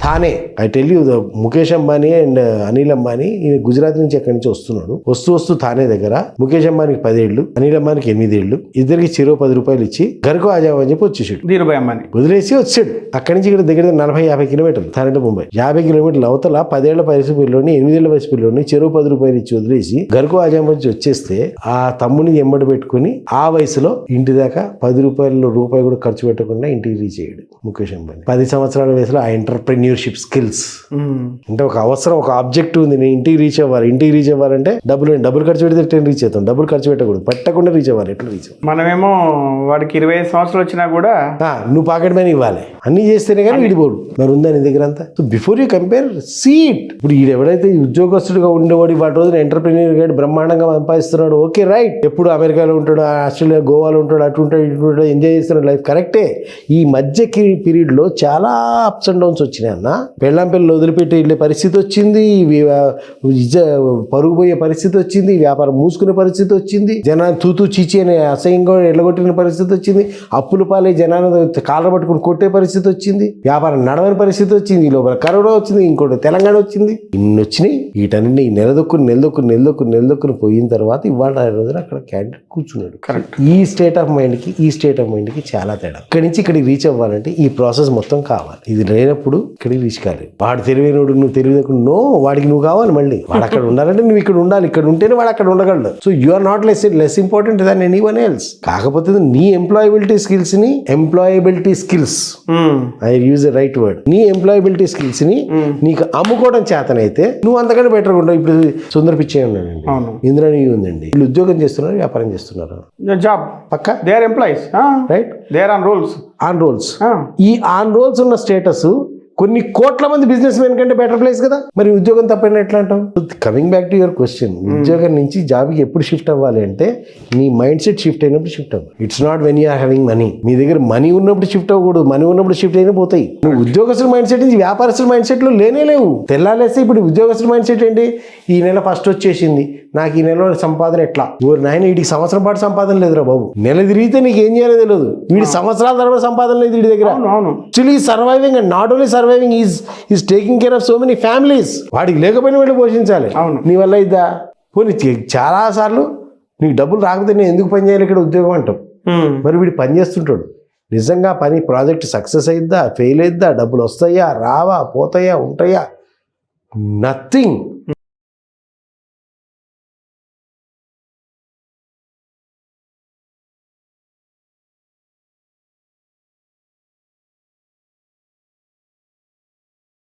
Thane I tell you Mukesh Ambani and Anil Ambani ఈయన గుజరాత్ నుంచి ఎక్కడి నుంచి వస్తున్నాడు. వస్తూ థానే దగ్గర ముఖేష్ అంబానీకి 10 ఏళ్ళు, అనిల్ అంబానీకి 8 ఏళ్ళు, ఇద్దరికి చెరో 10 రూపాయలు ఇచ్చి గరుకు ఆజాం అని చెప్పి వచ్చేసాడు. ధీరుభాయ్ అంబానీ వదిలేసి వచ్చాడు. అక్కడి నుంచి ఇక్కడ దగ్గర 40-50 కిలోమీటర్లు థానే టు ముంబై. 50 కిలోమీటర్లు అవతల 10 ఏళ్ల వయసు పిల్లోని 8 ఏళ్ల వయసు పిల్లోని చెరో 10 రూపాయలు ఇచ్చి వదిలేసి గరుకు ఆజాం వచ్చి వచ్చేస్తే ఆ తమ్ముని ఎమ్మడి పెట్టుకుని ఆ వయసులో ఇంటి దాకా 10 రూపాయలు కూడా ఖర్చు పెట్టకుండా ఇంటికి రీచ్ అయ్యాడు ముఖేష్ అంబానీ. 10 సంవత్సరాల వయసులో ఆ ఎంటర్‌ప్రెన్యూర్‌షిప్ స్కిల్స్ అంటే ఒక అవసరం, ఒక ఆబ్జెక్ట్ ఉంది, నేను ఇంటికి రీచ్ అవ్వాలంటే డబ్బులు ఖర్చు పెడితే రీచ్ అవుతాం. డబ్బులు ఖర్చు పెట్టకుండా రీచ్ అవ్వాలి. ఎట్లా రీచ్ అవ్వాలి? మనమేమో వాడికి 25 సంవత్సరాలు వచ్చినా కూడా నువ్వు పాకెట్ మనీ ఇవ్వాలి, అన్ని చేస్తేనే కానీ విడిపోడు. మరి ఉందా నీ దగ్గర అంతా? So before you compare seat. ఇప్పుడు ఎవడైతే ఉద్యోగస్తుడిగా ఉండేవాడు వాటి రోజున ఎంటర్‌ప్రెన్యూర్ గా బ్రహ్మాండంగా సంపాదిస్తున్నాడు, ఓకే రైట్. ఎప్పుడు అమెరికాలో ఉంటాడు, ఆస్ట్రేలియా, గోవాలో ఉంటాడు, అటు ఉంటాడు, ఎంజాయ్ చేస్తున్నాడు లైఫ్, కరెక్టే. ఈ మధ్య పీరియడ్ లో చాలా అప్స్ అండ్ డౌన్స్ వచ్చినాయి అన్న. పెళ్ళాం పిల్లలు వదిలిపెట్టి వెళ్ళే పరిస్థితి వచ్చింది, పరుగు పోయే పరిస్థితి వచ్చింది, వ్యాపారం మూసుకునే పరిస్థితి వచ్చింది, జనాలు తూతూ చీచి అనే అసహ్యంగా ఎల్లగొట్టిన పరిస్థితి వచ్చింది, అప్పులు పాలే జనాలు కాళ్ళ పట్టుకుని కొట్టే పరిస్థితి వచ్చింది, వ్యాపారం నడవని పరిస్థితి వచ్చింది, ఈ లోపల కరోనా వచ్చింది, ఇంకోటి తెలంగాణ వచ్చింది, ఇన్ని వచ్చినాయి. వీటన్ని నెలదొక్కుని పోయిన తర్వాత ఇవాళ రోజున అక్కడ క్యాండిడేట్ కూర్చున్నాడు. కరెక్ట్. ఈ స్టేట్ ఆఫ్ మైండ్ కి చాలా తేడా. ఇక్కడి నుంచి ఇక్కడికి రీచ్ అవ్వాలంటే ఈ ప్రాసెస్ మొత్తం కావాలి. ఇది లేనప్పుడు ఇక్కడికి రీచ్ కాలేదు. వాడు తెలివైనడు, నువ్వు తెలియకుండా వాడికి నువ్వు కావాలి. మళ్ళీ వాడు అక్కడ ఉండాలంటే నువ్వు ఇక్కడ ఉండాలి. ఇక్కడ ఉంటేనే వాడు అక్కడ ఉండగలడు. So you are not less important than anyone else. కాకపోతే నీ employability skills I use a right word, నీ ఎంప్లాయబిలిటీ స్కిల్స్ ని నీకు అమ్ముకోవడం చేతనైతే నువ్వు అంతకంటే బెటర్ ఉంటావు. ఇప్పుడు సుందర పిచ్చే ఉన్నాడండి, ఇంద్రాణి ఉందండి, వీళ్ళు ఉద్యోగం చేస్తున్నారు, వ్యాపారం చేస్తున్నారు, జాబ్ పక్క, they are employees, right, they are on rolls. ఈ ఆన్ రోల్స్ ఉన్న స్టేటస్ కొన్ని కోట్ల మంది బిజినెస్ మెన్ కంటే బెటర్ ప్లేస్ కదా. మరి ఉద్యోగం తప్పని ఎట్లా అంటావు? Coming back to your question, ఉద్యోగం నుంచి జాబ్కి ఎప్పుడు షిఫ్ట్ అవ్వాలి అంటే నీ మైండ్ సెట్ షిఫ్ట్ అయినప్పుడు షిఫ్ట్ అవ్వాలి. It's not when you are having money. మీ దగ్గర మనీ ఉన్నప్పుడు షిఫ్ట్ అవ్వకూడదు, మనీ ఉన్నప్పుడు షిఫ్ట్ అయినా పోతాయి. నువ్వు ఉద్యోగస్తుల మైండ్ సెట్ నుంచి వ్యాపారస్తుల మైండ్ సెట్లు లేవు. తెల్లాలేస్తే ఇప్పుడు ఉద్యోగస్తుల మైండ్ సెట్ ఏంటి? ఈ నెల ఫస్ట్ వచ్చేసింది, నాకు ఈ నెలలో సంపాదన ఎట్లా? నాయన వీడికి సంవత్సరం పాటు సంపాదన లేదురా బాబు, నెల తిరిగితే నీకు ఏం చేయాలో తెలియదు. వీడి సంవత్సరాల తర్వాత సంపాదన లేదు వీడి దగ్గర. Actually surviving and not only surviving is taking care of so many families. వాడికి లేకపోయినా వీళ్ళు పోషించాలి. నీ వల్ల ఇద్దా? పోనీ చాలా సార్లు నీకు డబ్బులు రాకపోతే నేను ఎందుకు పని చేయాలి ఇక్కడ ఉద్యోగం అంటాం. మరి వీడు పని చేస్తుంటాడు, నిజంగా పని ప్రాజెక్ట్ సక్సెస్ అయిద్దా, ఫెయిల్ అయిద్దా, డబ్బులు వస్తాయా, రావా, పోతాయా, ఉంటాయా? నథింగ్.